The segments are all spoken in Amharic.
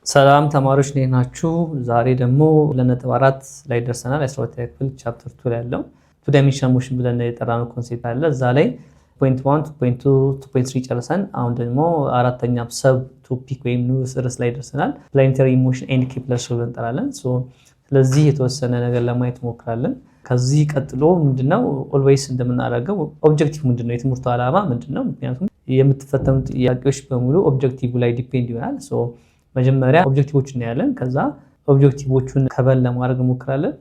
ሰላም ተማሪዎች እንዴት ናችሁ? ዛሬ ደግሞ ለነጥብ 4 ላይ ደርሰናል። 12ኛ ክፍል ቻፕተር 2 ላይ ያለው ቱ ዳይሜንሽናል ሞሽን ብለን የጠራነው ኮንሴፕት አለ። እዛ ላይ ፖይንት 1 ፖይንት 2 2.3 ጨርሰን አሁን ደግሞ አራተኛ ሰብ ቶፒክ ወይም ንዑስ ርዕስ ላይ ደርሰናል። ፕላኔታሪ ሞሽን ኤንድ ኬፕለርስ ብለን እንጠራለን። ስለዚህ የተወሰነ ነገር ለማየት ሞክራለን። ከዚህ ቀጥሎ ምንድነው ኦልዌይስ እንደምናደርገው ኦብጀክቲቭ ምንድነው፣ የትምህርቱ ዓላማ ምንድነው? ምክንያቱም የምትፈተኑ ጥያቄዎች በሙሉ ኦብጀክቲቭ ላይ ዲፔንድ ይሆናል። መጀመሪያ ኦብጀክቲቮችን እናያለን። ከዛ ኦብጀክቲቮቹን ከቨር ለማድረግ እንሞክራለን።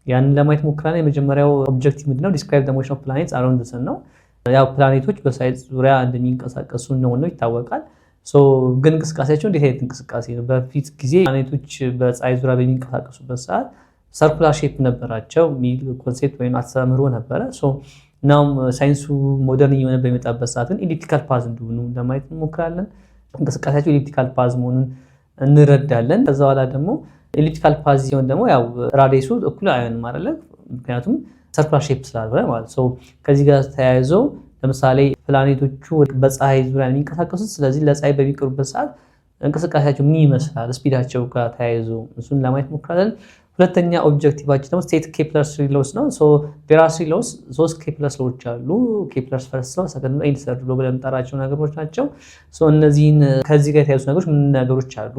ያንን ለማየት ሞክራለን። የመጀመሪያው ኦብጀክቲቭ ምንድነው? ዲስክራይብ ዘ ሞሽን ኦፍ ፕላኔትስ አራውንድ ዘ ሰን ነው። ያው ፕላኔቶች በሳይት ዙሪያ እንደሚንቀሳቀሱ ነው ይታወቃል። ግን እንቅስቃሴያቸው እንዴት አይነት እንቅስቃሴ ነው? በፊት ጊዜ ፕላኔቶች በፀሐይ ዙሪያ በሚንቀሳቀሱበት ሰዓት ሰርኩላር ሼፕ ነበራቸው የሚል ኮንሴፕት ወይም አስተምህሮ ነበረ። እናም ሳይንሱ ሞደርን እየሆነ በሚመጣበት ሰዓት ግን ኤሊፕቲካል ፓዝ እንደሆኑ ለማየት እንሞክራለን። እንቅስቃሴያቸው ኤሊፕቲካል ፓዝ መሆኑን እንረዳለን። ከዛ በኋላ ደግሞ ኤሊፕቲካል ፓዝ ሲሆን ደግሞ ያው ራዲየሱ እኩል አይሆንም አይደለ? ምክንያቱም ሰርኩላር ሼፕ ስላልሆነ ማለት ነው። ከዚህ ጋር ተያይዞ ለምሳሌ ፕላኔቶቹ በፀሐይ ዙሪያ የሚንቀሳቀሱት፣ ስለዚህ ለፀሐይ በሚቀርቡበት ሰዓት እንቅስቃሴያቸው ምን ይመስላል ስፒዳቸው ጋር ተያይዞ እሱን ለማየት ሞክራለን። ሁለተኛ ኦብጀክቲቫችን ደግሞ ስቴት ኬፕለርስ ሎስ ነው። ዴር አር 3 ሎስ፣ 3 ኬፕለርስ ሎዎች አሉ። ኬፕለርስ ፈርስት ሎ፣ ሰከንድ ሎ፣ ኤንድ ሰርድ ሎ ብለን የምንጠራቸው ነገሮች ናቸው። እነዚህን ከዚህ ጋር የተያዙ ነገሮች ምን ነገሮች አሉ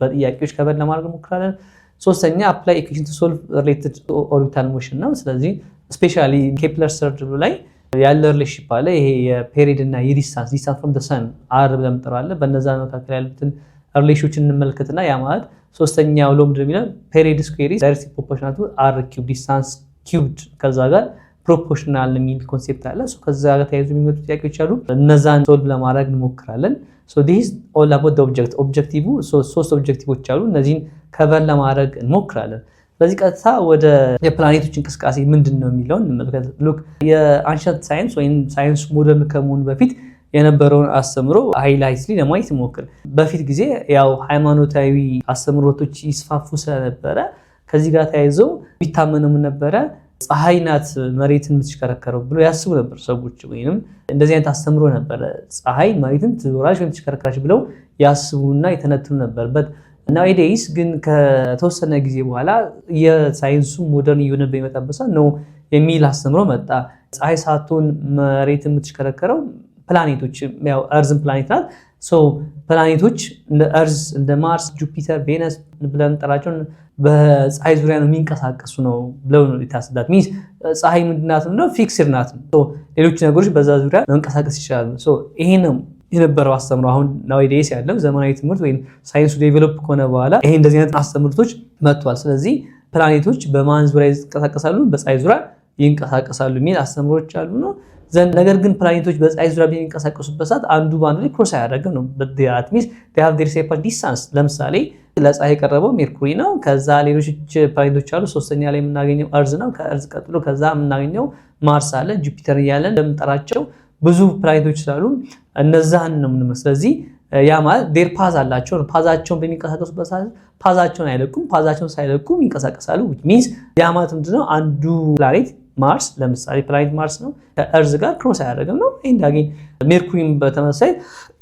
በጥያቄዎች ከበድ ለማድረግ እንሞክራለን። ሶስተኛ አፕላይ ኢኩዌሽን ቱ ሶልቭ ሪሌትድ ኦርቢታል ሞሽን ነው። ስለዚህ ስፔሻሊ ኬፕለርስ ሰርድ ሎ ላይ ያለ ሪሌሽንሺፕ አለ። ይሄ የፔሪድ እና የዲስታንስ ፍሮም ዘ ሰን አር ብለን እንጠራለን። በእነዛ መካከል ያሉትን ሪሌሽኖችን እንመልከትና ያ ማለት ሶስተኛው ሎ ምንድነው የሚለው ፔሪድ ስኩዌር ኢዝ ዳይሬክትሊ ፕሮፖርሽናል ቱ አር ኪዩብ ዲስታንስ ኪዩብድ ከዛ ጋር ፕሮፖርሽናል የሚል ኮንሴፕት አለ። ከዛ ጋር ተያይዞ የሚመጡ ጥያቄዎች አሉ። እነዛን ሶልቭ ለማድረግ እንሞክራለን። ዲስ ኦል አባውት ኦብጀክቲቭ። ሶስት ኦብጀክቲቮች አሉ። እነዚህን ከቨር ለማድረግ እንሞክራለን። በዚህ ቀጥታ ወደ የፕላኔቶች እንቅስቃሴ ምንድን ነው የሚለውን እንመልከት። ሉክ የአንሸንት ሳይንስ ወይም ሳይንስ ሞደርን ከመሆኑ በፊት የነበረውን አስተምሮ ሃይላይትሊ ለማየት ሞክር። በፊት ጊዜ ያው ሃይማኖታዊ አስተምሮቶች ይስፋፉ ስለነበረ ከዚህ ጋር ተያይዘው የሚታመነው ነበረ ፀሐይ ናት መሬትን የምትሽከረከረው ብሎ ያስቡ ነበር ሰዎች። ወይንም እንደዚህ አይነት አስተምሮ ነበረ፣ ፀሐይ መሬትን ትዞራለች ወይም ትሽከረከራለች ብለው ያስቡና የተነትኑ ነበርበት። ናውዴይስ ግን ከተወሰነ ጊዜ በኋላ የሳይንሱ ሞደርን እየሆነ በሚመጣበት ሰዓት ነው የሚል አስተምሮ መጣ። ፀሐይ ሳትሆን መሬትን የምትሽከረከረው ፕላኔቶች፣ ያው እርዝን ፕላኔት ናት። ፕላኔቶች እንደ እርዝ፣ እንደ ማርስ፣ ጁፒተር፣ ቬነስ ብለን ጠራቸው በፀሐይ ዙሪያ ነው የሚንቀሳቀሱ ነው ብለው ነው የታሰዳት። ሚንስ ፀሐይ ምንድናት ነው? ፊክስድ ናት። ሌሎች ነገሮች በዛ ዙሪያ መንቀሳቀስ ይችላሉ። ይሄ ነው የነበረው አስተምሮ። አሁን ናውዴይስ ያለው ዘመናዊ ትምህርት ወይም ሳይንሱ ዴቨሎፕ ከሆነ በኋላ ይሄ እንደዚህ አይነት አስተምርቶች መጥቷል። ስለዚህ ፕላኔቶች በማን ዙሪያ ይንቀሳቀሳሉ? በፀሐይ ዙሪያ ይንቀሳቀሳሉ የሚል አስተምሮች አሉ ነው። ነገር ግን ፕላኔቶች በፀሐይ ዙሪያ በሚንቀሳቀሱበት ሰዓት አንዱ በአንዱ ላይ ክሮስ አያደርግም ነው። ዲስ ለምሳሌ ለፀሐይ የቀረበው ሜርኩሪ ነው። ከዛ ሌሎች ፕላኔቶች አሉ። ሶስተኛ ላይ የምናገኘው እርዝ ነው። ከእርዝ ቀጥሎ ከዛ የምናገኘው ማርስ አለ፣ ጁፒተር እያለን እንደምንጠራቸው ብዙ ፕላኔቶች ስላሉ እነዛን ነው የምንመስለው። ስለዚህ ያ ማለት ዴር ፓዝ አላቸው። ፓዛቸውን በሚንቀሳቀሱበት ሰዓት ፓዛቸውን አይለቁም። ፓዛቸውን ሳይለቁ ይንቀሳቀሳሉ። ሚንስ ያ ማለት ምንድነው? አንዱ ፕላኔት ማርስ ለምሳሌ ፕላኔት ማርስ ነው ከእርዝ ጋር ክሮስ አያደርግም ነው። ይሄ እንዳገኝ ሜርኩሪም በተመሳሳይ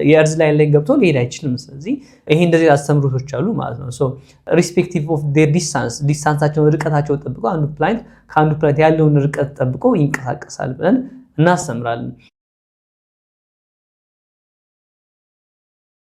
የእርዝ ላይ ገብቶ ሊሄድ አይችልም። ስለዚህ ይሄ እንደዚህ አስተምሮቶች አሉ ማለት ነው። ሪስፔክቲቭ ኦፍ ዴር ዲስታንሳቸውን ርቀታቸውን ጠብቆ አንዱ ፕላኔት ከአንዱ ፕላኔት ያለውን ርቀት ጠብቆ ይንቀሳቀሳል ብለን እናስተምራለን።